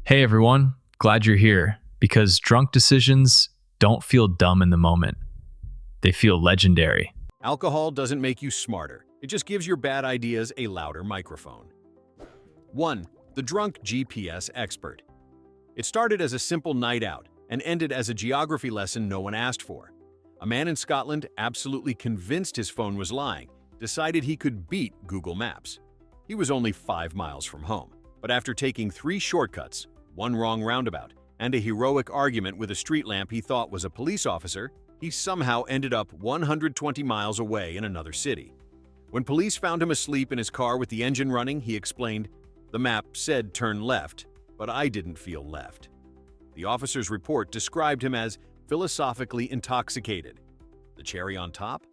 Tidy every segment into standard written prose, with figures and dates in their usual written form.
Hey everyone, glad you're here because drunk decisions don't feel dumb in the moment. They feel legendary. Alcohol doesn't make you smarter. It just gives your bad ideas a louder microphone. 1. The drunk GPS expert. It started as a simple night out and ended as a geography lesson no one asked for. A man in Scotland, absolutely convinced his phone was lying, decided he could beat Google Maps. He was only 5 miles from home, but after taking 3 shortcuts, one wrong roundabout, and a heroic argument with a street lamp he thought was a police officer, he somehow ended up 120 miles away in another city. When police found him asleep in his car with the engine running, he explained, "The map said turn left, but I didn't feel left." The officer's report described him as philosophically intoxicated. The cherry on top?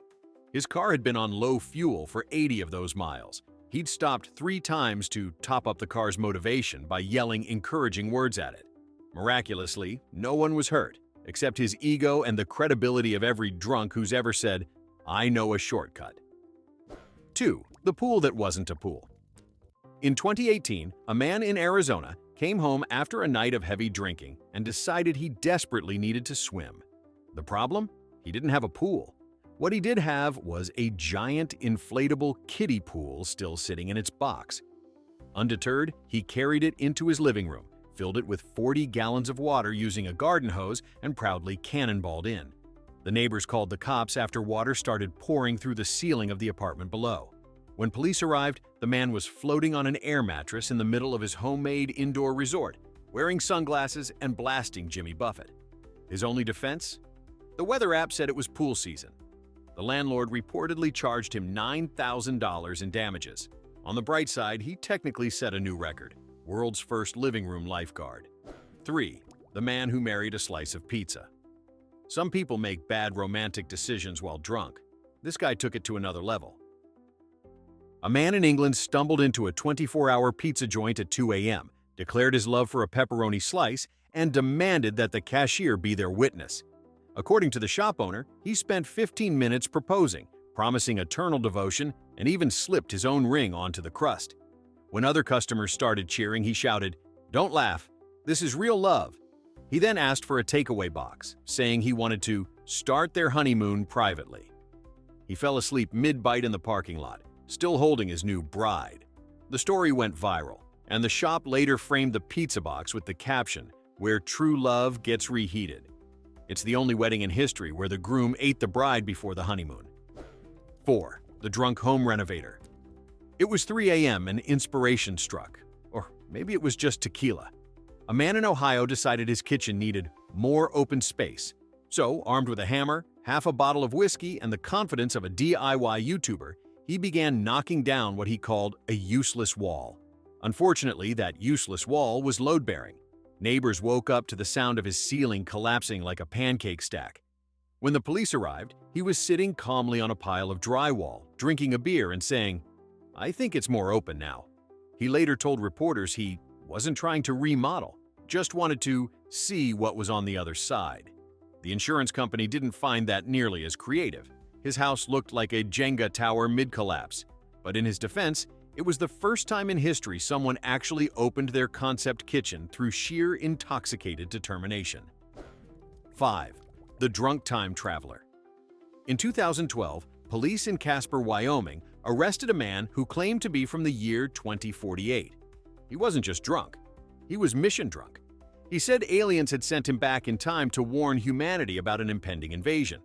His car had been on low fuel for 80 of those miles. He'd stopped 3 times to top up the car's motivation by yelling encouraging words at it. Miraculously, no one was hurt, except his ego and the credibility of every drunk who's ever said, "I know a shortcut." 2. The pool that wasn't a pool. In 2018, a man in Arizona came home after a night of heavy drinking and decided he desperately needed to swim. The problem? He didn't have a pool. What he did have was a giant inflatable kiddie pool still sitting in its box. Undeterred, he carried it into his living room, filled it with 40 gallons of water using a garden hose, and proudly cannonballed in. The neighbors called the cops after water started pouring through the ceiling of the apartment below. When police arrived, the man was floating on an air mattress in the middle of his homemade indoor resort, wearing sunglasses and blasting Jimmy Buffett. His only defense? The weather app said it was pool season. The landlord reportedly charged him $9,000 in damages. On the bright side, he technically set a new record: world's first living room lifeguard. 3. The man who married a slice of pizza. Some people make bad romantic decisions while drunk. This guy took it to another level. A man in England stumbled into a 24-hour pizza joint at 2 a.m., declared his love for a pepperoni slice, and demanded that the cashier be their witness. According to the shop owner, he spent 15 minutes proposing, promising eternal devotion, and even slipped his own ring onto the crust. When other customers started cheering, he shouted, "Don't laugh, this is real love." He then asked for a takeaway box, saying he wanted to start their honeymoon privately. He fell asleep mid-bite in the parking lot, still holding his new bride. The story went viral, and the shop later framed the pizza box with the caption, "Where true love gets reheated." It's the only wedding in history where the groom ate the bride before the honeymoon. 4. The drunk home renovator. It was 3 a.m. and inspiration struck. Or maybe it was just tequila. A man in Ohio decided his kitchen needed more open space. So, armed with a hammer, half a bottle of whiskey, and the confidence of a DIY YouTuber, he began knocking down what he called a useless wall. Unfortunately, that useless wall was load-bearing. Neighbors woke up to the sound of his ceiling collapsing like a pancake stack. When the police arrived, he was sitting calmly on a pile of drywall, drinking a beer and saying, "I think it's more open now." He later told reporters he wasn't trying to remodel, just wanted to see what was on the other side. The insurance company didn't find that nearly as creative. His house looked like a Jenga tower mid-collapse. But in his defense, it was the first time in history someone actually opened their concept kitchen through sheer intoxicated determination. 5. The drunk time traveler. In 2012, police in Casper, Wyoming, arrested a man who claimed to be from the year 2048. He wasn't just drunk. He was mission drunk. He said aliens had sent him back in time to warn humanity about an impending invasion.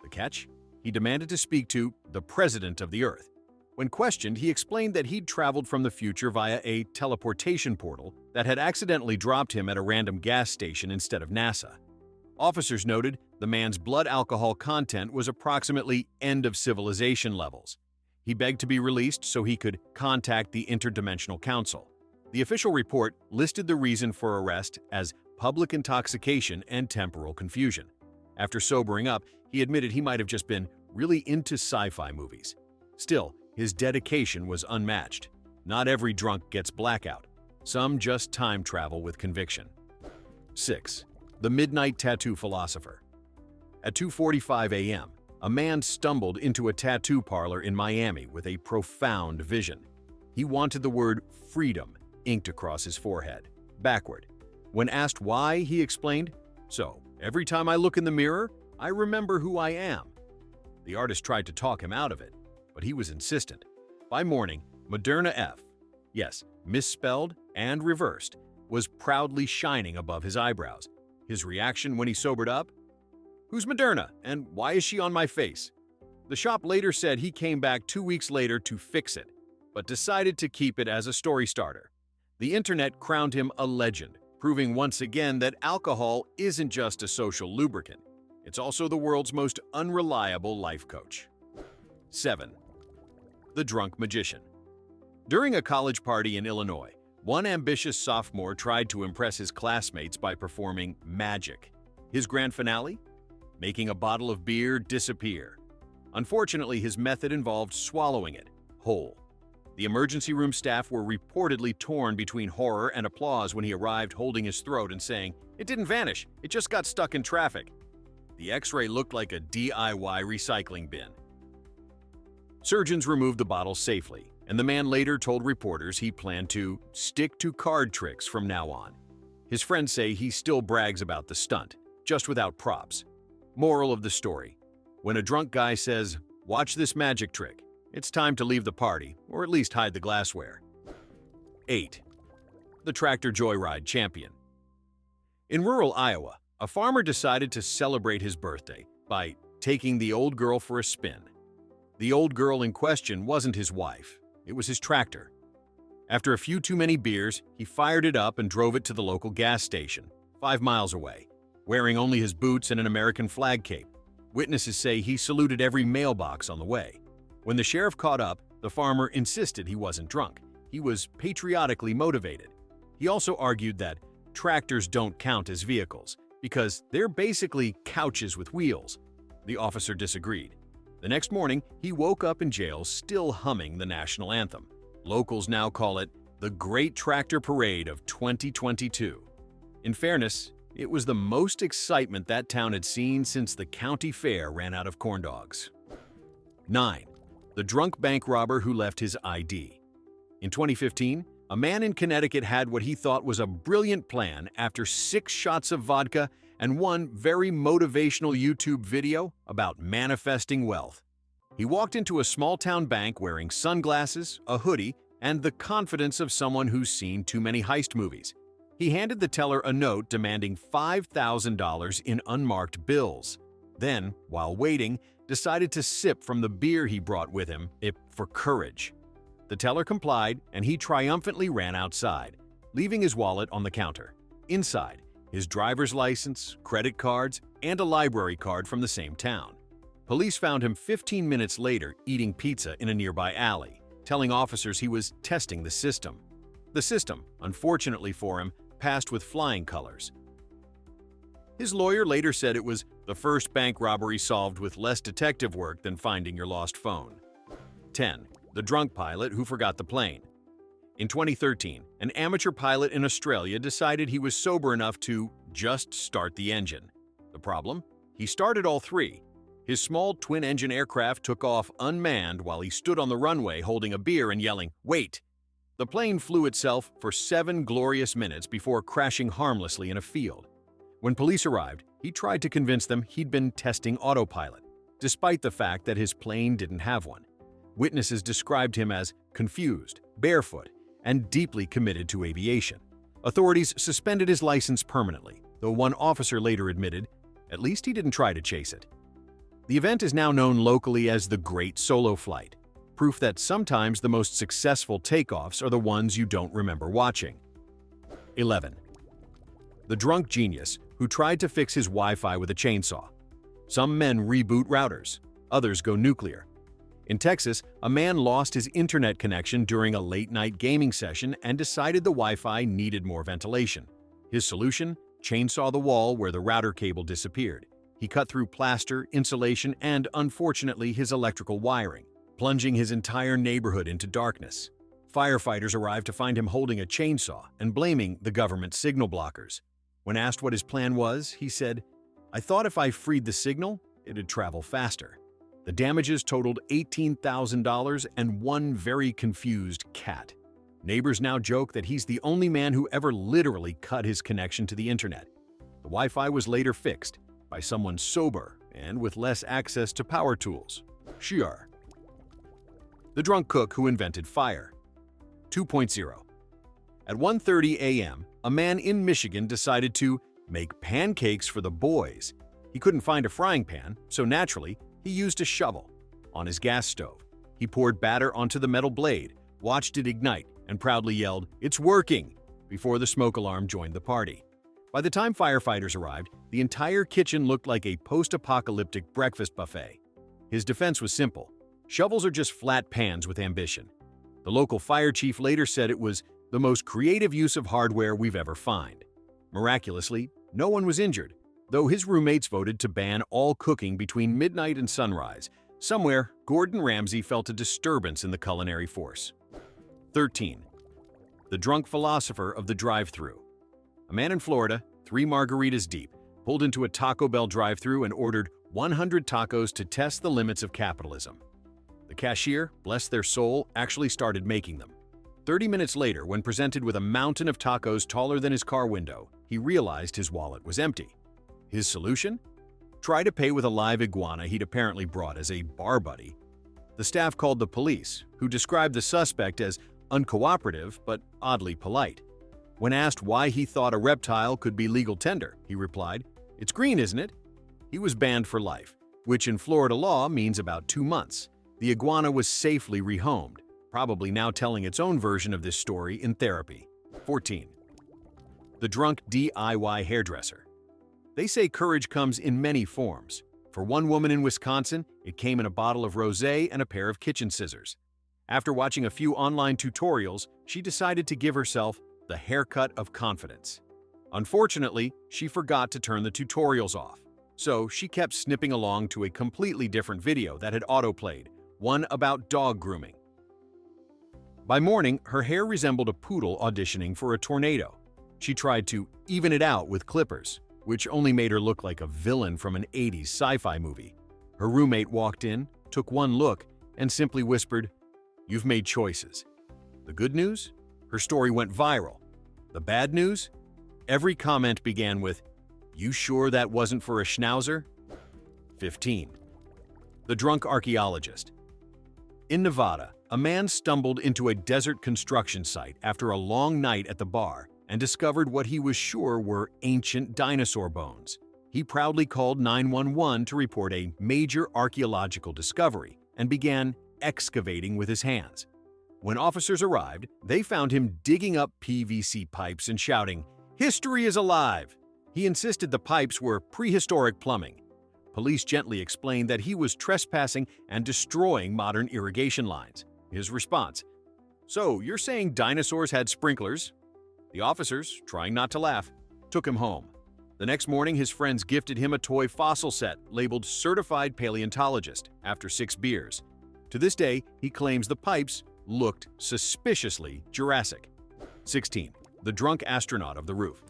The catch? He demanded to speak to the President of the Earth. When questioned, he explained that he'd traveled from the future via a teleportation portal that had accidentally dropped him at a random gas station instead of NASA. Officers noted the man's blood alcohol content was approximately end of civilization levels. He begged to be released so he could contact the Interdimensional Council. The official report listed the reason for arrest as public intoxication and temporal confusion. After sobering up, he admitted he might have just been really into sci-fi movies. Still, his dedication was unmatched. Not every drunk gets blackout. Some just time travel with conviction. 6. The midnight tattoo philosopher. At 2:45 a.m., a man stumbled into a tattoo parlor in Miami with a profound vision. He wanted the word freedom inked across his forehead, backward. When asked why, he explained, "So, every time I look in the mirror, I remember who I am." The artist tried to talk him out of it, but he was insistent. By morning, Moderna F, yes, misspelled and reversed, was proudly shining above his eyebrows. His reaction when he sobered up? "Who's Moderna, and why is she on my face?" The shop later said he came back 2 weeks later to fix it, but decided to keep it as a story starter. The internet crowned him a legend, proving once again that alcohol isn't just a social lubricant. It's also the world's most unreliable life coach. 7. The Drunk Magician. During a college party in Illinois, one ambitious sophomore tried to impress his classmates by performing magic. His grand finale? Making a bottle of beer disappear. Unfortunately, his method involved swallowing it whole. The emergency room staff were reportedly torn between horror and applause when he arrived holding his throat and saying, "It didn't vanish, it just got stuck in traffic." The X-ray looked like a DIY recycling bin. Surgeons removed the bottle safely, and the man later told reporters he planned to stick to card tricks from now on. His friends say he still brags about the stunt, just without props. Moral of the story: when a drunk guy says, "Watch this magic trick," it's time to leave the party, or at least hide the glassware. 8. The Tractor Joyride Champion. In rural Iowa, a farmer decided to celebrate his birthday by taking the old girl for a spin. The old girl in question wasn't his wife, it was his tractor. After a few too many beers, he fired it up and drove it to the local gas station, 5 miles away, wearing only his boots and an American flag cape. Witnesses say he saluted every mailbox on the way. When the sheriff caught up, the farmer insisted he wasn't drunk. He was patriotically motivated. He also argued that tractors don't count as vehicles because they're basically couches with wheels. The officer disagreed. The next morning, he woke up in jail still humming the national anthem. Locals now call it the Great Tractor Parade of 2022. In fairness, it was the most excitement that town had seen since the county fair ran out of corn dogs. 9. The Drunk Bank Robber Who Left His ID. In 2015, a man in Connecticut had what he thought was a brilliant plan after 6 shots of vodka and one very motivational YouTube video about manifesting wealth. He walked into a small-town bank wearing sunglasses, a hoodie, and the confidence of someone who's seen too many heist movies. He handed the teller a note demanding $5,000 in unmarked bills. Then, while waiting, decided to sip from the beer he brought with him, for courage. The teller complied, and he triumphantly ran outside, leaving his wallet on the counter. Inside, his driver's license, credit cards, and a library card from the same town. Police found him 15 minutes later eating pizza in a nearby alley, telling officers he was testing the system. The system, unfortunately for him, passed with flying colors. His lawyer later said it was the first bank robbery solved with less detective work than finding your lost phone. 10. The Drunk Pilot Who Forgot the Plane. In 2013, an amateur pilot in Australia decided he was sober enough to just start the engine. The problem? He started all 3. His small twin-engine aircraft took off unmanned while he stood on the runway holding a beer and yelling, "Wait!" The plane flew itself for 7 glorious minutes before crashing harmlessly in a field. When police arrived, he tried to convince them he'd been testing autopilot, despite the fact that his plane didn't have one. Witnesses described him as confused, barefoot, and deeply committed to aviation. Authorities suspended his license permanently, though one officer later admitted, at least he didn't try to chase it. The event is now known locally as the Great Solo Flight, proof that sometimes the most successful takeoffs are the ones you don't remember watching. 11. The Drunk Genius Who Tried to Fix His Wi-Fi with a Chainsaw. Some men reboot routers, others go nuclear. In Texas, a man lost his internet connection during a late-night gaming session and decided the Wi-Fi needed more ventilation. His solution? Chainsaw the wall where the router cable disappeared. He cut through plaster, insulation, and, unfortunately, his electrical wiring, plunging his entire neighborhood into darkness. Firefighters arrived to find him holding a chainsaw and blaming the government signal blockers. When asked what his plan was, he said, "I thought if I freed the signal, it'd travel faster." The damages totaled $18,000 and one very confused cat. Neighbors now joke that he's the only man who ever literally cut his connection to the internet. The Wi-Fi was later fixed by someone sober and with less access to power tools. Sure. The drunk cook who invented fire. 2.0. At 1:30 a.m., a man in Michigan decided to make pancakes for the boys. He couldn't find a frying pan, so naturally, he used a shovel. On his gas stove, he poured batter onto the metal blade, watched it ignite, and proudly yelled, "It's working!" before the smoke alarm joined the party. By the time firefighters arrived, the entire kitchen looked like a post-apocalyptic breakfast buffet. His defense was simple. Shovels are just flat pans with ambition. The local fire chief later said it was the most creative use of hardware we've ever found. Miraculously, no one was injured, though his roommates voted to ban all cooking between midnight and sunrise. Somewhere, Gordon Ramsay felt a disturbance in the culinary force. 13. The drunk philosopher of the drive-thru. A man in Florida, 3 margaritas deep, pulled into a Taco Bell drive-thru and ordered 100 tacos to test the limits of capitalism. The cashier, bless their soul, actually started making them. 30 minutes later, when presented with a mountain of tacos taller than his car window, he realized his wallet was empty. His solution? Try to pay with a live iguana he'd apparently brought as a bar buddy. The staff called the police, who described the suspect as uncooperative but oddly polite. When asked why he thought a reptile could be legal tender, he replied, "It's green, isn't it?" He was banned for life, which in Florida law means about 2 months. The iguana was safely rehomed, probably now telling its own version of this story in therapy. 14. The drunk DIY hairdresser. They say courage comes in many forms. For one woman in Wisconsin, it came in a bottle of rosé and a pair of kitchen scissors. After watching a few online tutorials, she decided to give herself the haircut of confidence. Unfortunately, she forgot to turn the tutorials off, so she kept snipping along to a completely different video that had autoplayed, one about dog grooming. By morning, her hair resembled a poodle auditioning for a tornado. She tried to even it out with clippers, which only made her look like a villain from an 80s sci-fi movie. Her roommate walked in, took one look, and simply whispered, "You've made choices." The good news? Her story went viral. The bad news? Every comment began with, "You sure that wasn't for a schnauzer?" 15. The drunk archaeologist. In Nevada, a man stumbled into a desert construction site after a long night at the bar and discovered what he was sure were ancient dinosaur bones. He proudly called 911 to report a major archaeological discovery and began excavating with his hands. When officers arrived, they found him digging up PVC pipes and shouting, "History is alive!" He insisted the pipes were prehistoric plumbing. Police gently explained that he was trespassing and destroying modern irrigation lines. His response, "So, you're saying dinosaurs had sprinklers?" The officers, trying not to laugh, took him home. The next morning, his friends gifted him a toy fossil set labeled Certified Paleontologist after 6 beers. To this day, he claims the pipes looked suspiciously Jurassic. 16. The drunk astronaut of the roof.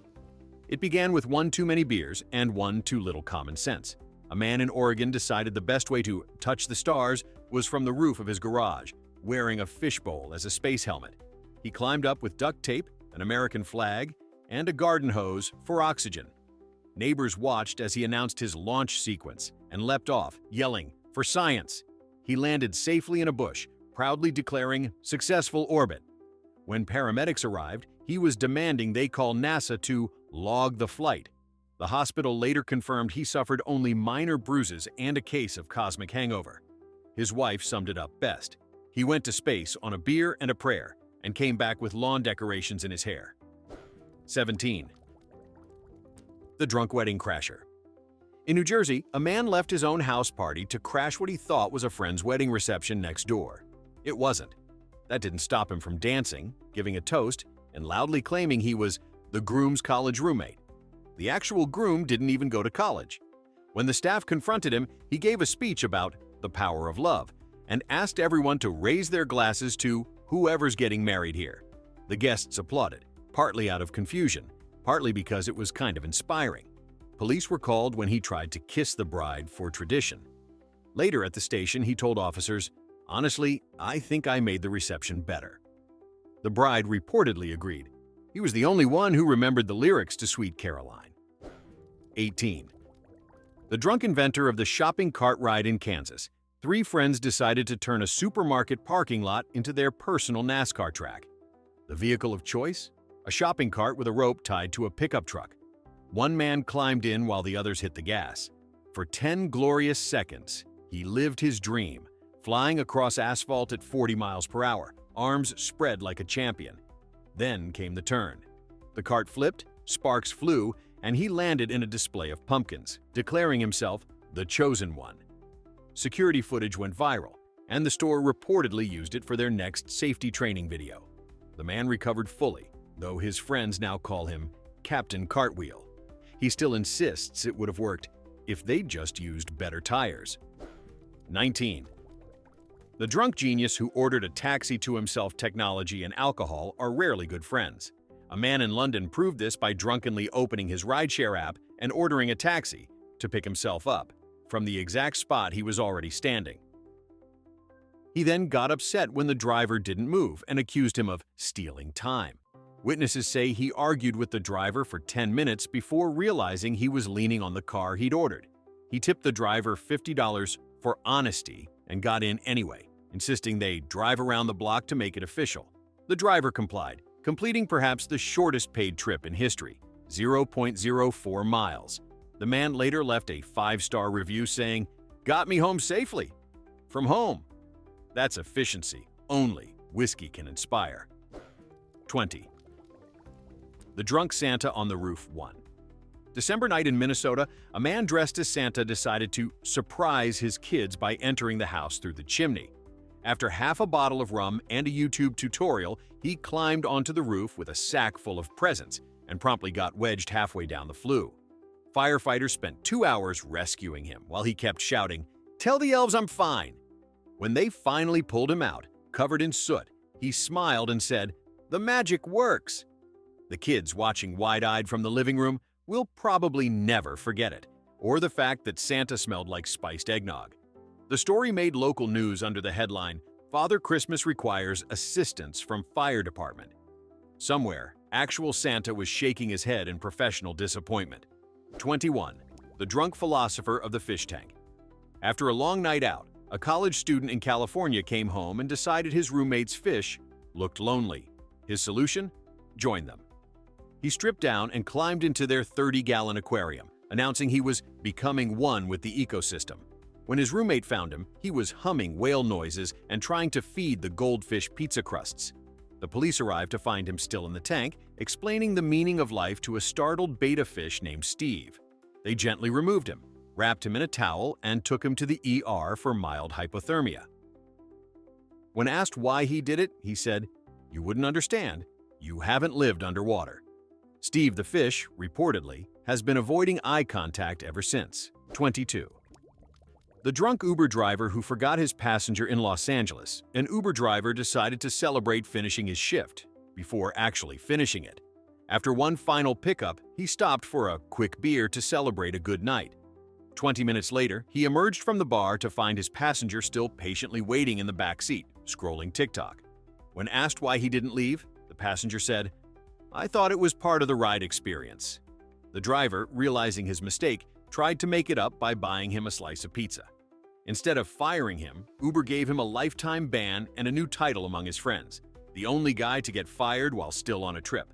It began with 1 too many beers and 1 too little common sense. A man in Oregon decided the best way to touch the stars was from the roof of his garage, wearing a fishbowl as a space helmet. He climbed up with duct tape, an American flag, and a garden hose for oxygen. Neighbors watched as he announced his launch sequence and leapt off, yelling, "For science!" He landed safely in a bush, proudly declaring successful orbit. When paramedics arrived, he was demanding they call NASA to log the flight. The hospital later confirmed he suffered only minor bruises and a case of cosmic hangover. His wife summed it up best. He went to space on a beer and a prayer and came back with lawn decorations in his hair. 17. The drunk wedding crasher. In New Jersey, a man left his own house party to crash what he thought was a friend's wedding reception next door. It wasn't. That didn't stop him from dancing, giving a toast, and loudly claiming he was the groom's college roommate. The actual groom didn't even go to college. When the staff confronted him, he gave a speech about the power of love and asked everyone to raise their glasses to whoever's getting married here. The guests applauded, partly out of confusion, partly because it was kind of inspiring. Police were called when he tried to kiss the bride for tradition. Later at the station, he told officers, "Honestly, I think I made the reception better." The bride reportedly agreed. He was the only one who remembered the lyrics to Sweet Caroline. 18. The drunk inventor of the shopping cart ride in Kansas. Three friends decided to turn a supermarket parking lot into their personal NASCAR track. The vehicle of choice? A shopping cart with a rope tied to a pickup truck. One man climbed in while the others hit the gas. For 10 glorious seconds, he lived his dream, flying across asphalt at 40 miles per hour, arms spread like a champion. Then came the turn. The cart flipped, sparks flew, and he landed in a display of pumpkins, declaring himself the chosen one. Security footage went viral, and the store reportedly used it for their next safety training video. The man recovered fully, though his friends now call him Captain Cartwheel. He still insists it would have worked if they'd just used better tires. 19. The drunk genius who ordered a taxi to himself technology and alcohol are rarely good friends. A man in London proved this by drunkenly opening his rideshare app and ordering a taxi to pick himself up from the exact spot he was already standing. He then got upset when the driver didn't move and accused him of stealing time. Witnesses say he argued with the driver for 10 minutes before realizing he was leaning on the car he'd ordered. He tipped the driver $50 for honesty and got in anyway, insisting they drive around the block to make it official. The driver complied, completing perhaps the shortest paid trip in history, 0.04 miles. The man later left a 5-star review saying, "Got me home safely." From home. That's efficiency only whiskey can inspire. 20. The drunk Santa on the roof 1. December night in Minnesota, a man dressed as Santa decided to surprise his kids by entering the house through the chimney. After half a bottle of rum and a YouTube tutorial, he climbed onto the roof with a sack full of presents and promptly got wedged halfway down the flue. Firefighters spent 2 hours rescuing him while he kept shouting, "Tell the elves I'm fine." When they finally pulled him out, covered in soot, he smiled and said, "The magic works." The kids watching wide-eyed from the living room will probably never forget it, or the fact that Santa smelled like spiced eggnog. The story made local news under the headline, "Father Christmas requires assistance from fire department." Somewhere, actual Santa was shaking his head in professional disappointment. 21. The drunk philosopher of the fish tank. After a long night out, a college student in California came home and decided his roommate's fish looked lonely. His solution? Join them. He stripped down and climbed into their 30-gallon aquarium, announcing he was becoming one with the ecosystem. When his roommate found him, he was humming whale noises and trying to feed the goldfish pizza crusts. The police arrived to find him still in the tank, explaining the meaning of life to a startled betta fish named Steve. They gently removed him, wrapped him in a towel, and took him to the ER for mild hypothermia. When asked why he did it, he said, "You wouldn't understand. You haven't lived underwater." Steve the fish, reportedly, has been avoiding eye contact ever since. 22. The drunk Uber driver who forgot his passenger in Los Angeles. An Uber driver decided to celebrate finishing his shift before actually finishing it. After one final pickup, he stopped for a quick beer to celebrate a good night. 20 minutes later, he emerged from the bar to find his passenger still patiently waiting in the back seat, scrolling TikTok. When asked why he didn't leave, the passenger said, "I thought it was part of the ride experience." The driver, realizing his mistake, tried to make it up by buying him a slice of pizza. Instead of firing him, Uber gave him a lifetime ban and a new title among his friends, the only guy to get fired while still on a trip.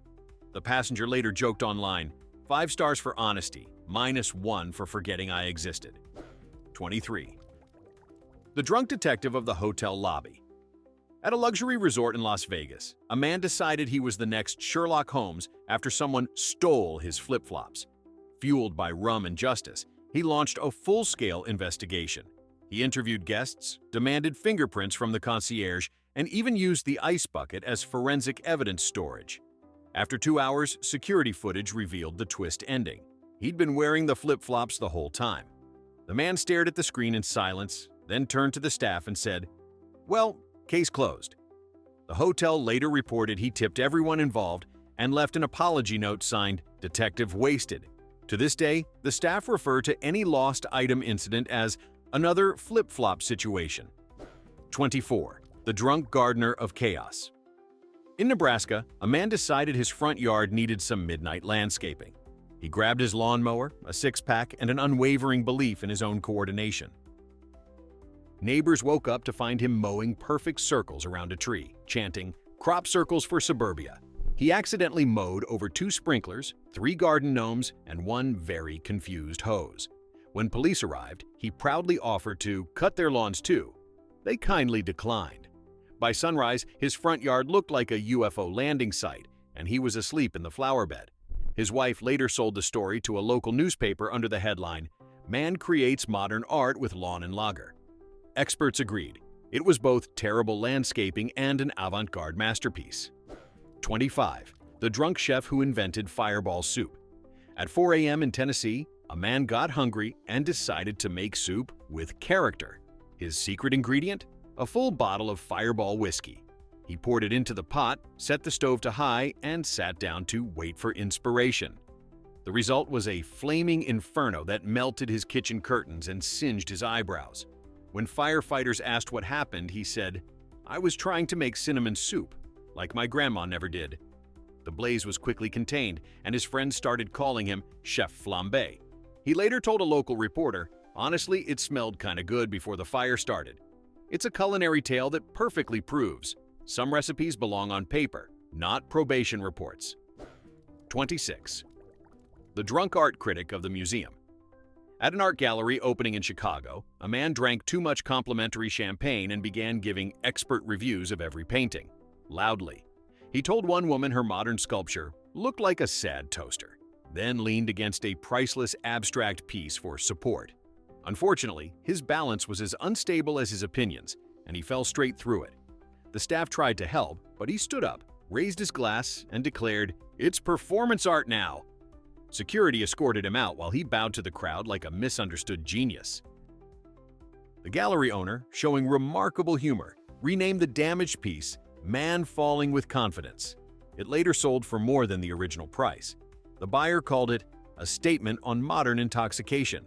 The passenger later joked online, "5 stars for honesty, -1 for forgetting I existed." 23. The drunk detective of the hotel lobby. At a luxury resort in Las Vegas, a man decided he was the next Sherlock Holmes after someone stole his flip-flops. Fueled by rum and justice, he launched a full-scale investigation. He interviewed guests, demanded fingerprints from the concierge, and even used the ice bucket as forensic evidence storage. After 2 hours, security footage revealed the twist ending. He'd been wearing the flip-flops the whole time. The man stared at the screen in silence, then turned to the staff and said, "Well, case closed." The hotel later reported he tipped everyone involved and left an apology note signed, "Detective Wasted." To this day, the staff refer to any lost item incident as another flip-flop situation. 24. The drunk gardener of chaos. In Nebraska, a man decided his front yard needed some midnight landscaping. He grabbed his lawnmower, a six-pack, and an unwavering belief in his own coordination. Neighbors woke up to find him mowing perfect circles around a tree, chanting, "Crop circles for suburbia." He accidentally mowed over 2 sprinklers, 3 garden gnomes, and 1 very confused hose. When police arrived, he proudly offered to cut their lawns too. They kindly declined. By sunrise, his front yard looked like a UFO landing site, and he was asleep in the flower bed. His wife later sold the story to a local newspaper under the headline, "Man Creates Modern Art with Lawn and Lager." Experts agreed. It was both terrible landscaping and an avant-garde masterpiece. 25. The drunk chef who invented fireball soup. At 4 a.m. in Tennessee, a man got hungry and decided to make soup with character. His secret ingredient? A full bottle of Fireball whiskey. He poured it into the pot, set the stove to high, and sat down to wait for inspiration. The result was a flaming inferno that melted his kitchen curtains and singed his eyebrows. When firefighters asked what happened, he said, "I was trying to make cinnamon soup, like my grandma never did." The blaze was quickly contained, and his friends started calling him Chef Flambe. He later told a local reporter, "Honestly, it smelled kinda good before the fire started." It's a culinary tale that perfectly proves some recipes belong on paper, not probation reports. 26. The drunk art critic of the museum. At an art gallery opening in Chicago, a man drank too much complimentary champagne and began giving expert reviews of every painting, loudly. He told one woman her modern sculpture looked like a sad toaster, then leaned against a priceless abstract piece for support. Unfortunately, his balance was as unstable as his opinions, and he fell straight through it. The staff tried to help, but he stood up, raised his glass, and declared, "It's performance art now." Security escorted him out while he bowed to the crowd like a misunderstood genius. The gallery owner, showing remarkable humor, renamed the damaged piece "Man Falling with Confidence." It later sold for more than the original price. The buyer called it a statement on modern intoxication.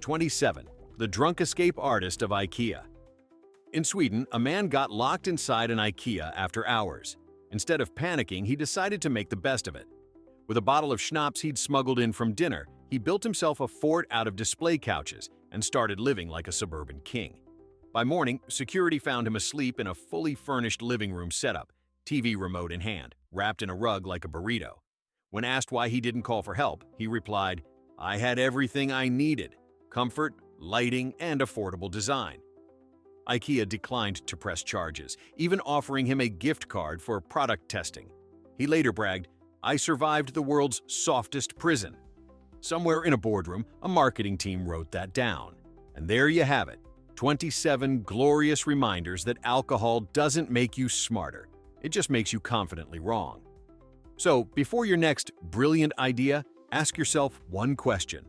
27. The drunk escape artist of IKEA. In Sweden, a man got locked inside an IKEA after hours. Instead of panicking, he decided to make the best of it. With a bottle of schnapps he'd smuggled in from dinner, he built himself a fort out of display couches and started living like a suburban king. By morning, security found him asleep in a fully furnished living room setup, TV remote in hand, wrapped in a rug like a burrito. When asked why he didn't call for help, he replied, "I had everything I needed: comfort, lighting, and affordable design." IKEA declined to press charges, even offering him a gift card for product testing. He later bragged, "I survived the world's softest prison." Somewhere in a boardroom, a marketing team wrote that down. And there you have it, 27 glorious reminders that alcohol doesn't make you smarter, it just makes you confidently wrong. So, before your next brilliant idea, ask yourself one question.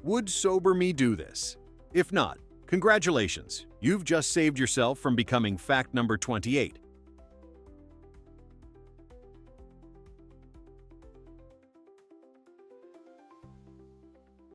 Would sober me do this? If not, congratulations, you've just saved yourself from becoming fact number 28.